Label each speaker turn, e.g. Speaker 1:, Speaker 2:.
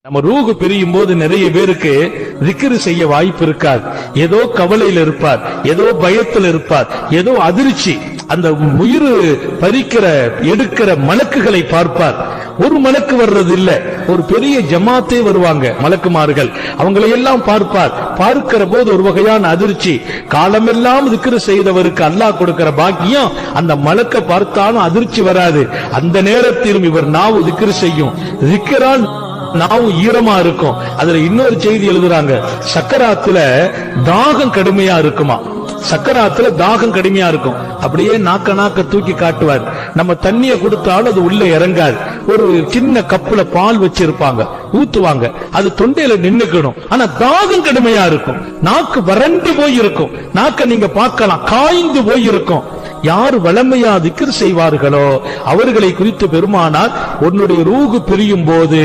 Speaker 1: நம்ம ரூஹு பிரியும் போது நிறைய பேருக்கு திக்ரு செய்ய வாய்ப்பு இருக்காது. ஏதோ கவலையில் இருப்பார், ஏதோ பயத்தில் இருப்பார், ஏதோ அதிர்ச்சி. அந்த உயிர் பறிக்கிற எடுக்கிற மலக்குகளை பார்ப்பார். ஒரு மலக்கு வர்றது இல்ல, ஒரு பெரிய ஜமாத்தே வருவாங்க மலக்குமார்கள், அவங்களை எல்லாம் பார்ப்பார். பார்க்கிற போது ஒரு வகையான அதிர்ச்சி. காலமெல்லாம் திக்ரு செய்தவருக்கு அல்லாஹ் கொடுக்கிற பாக்கியம் அந்த மலக்க பார்த்தாலும் அதிர்ச்சி வராது. அந்த நேரத்திலும் இவர் நாவு திக்ரு செய்யும். திக்ரால் நாவும் ஈரமா இருக்கும். அதுல இன்னொரு செய்தி எழுதுறாங்க, சக்கராத்துல தாகம் கடுமையா இருக்குமா. சக்கராத்துல தாகம் கடுமையா இருக்கும். அப்படியே நாக்க தூக்கி காட்டுவார். நம்ம தண்ணிய கொடுத்தாலும் அது உள்ள இறங்காது. ஒரு சின்ன கப்புல பால் வச்சிருப்பாங்க, ஊத்துவாங்க, அது தொண்டையில நின்னுக்கணும். ஆனா தாகம் கடுமையா இருக்கும். நாக்கு வறண்டு போய் இருக்கும். நாக்க நீங்க பார்க்கலாம், காய்ந்து போய் இருக்கும். யார் வளமையா திக்ர் செய்வார்களோ அவர்களை குறித்து பெருமானார், உன்னுடைய ரூஹு பிரியும் போது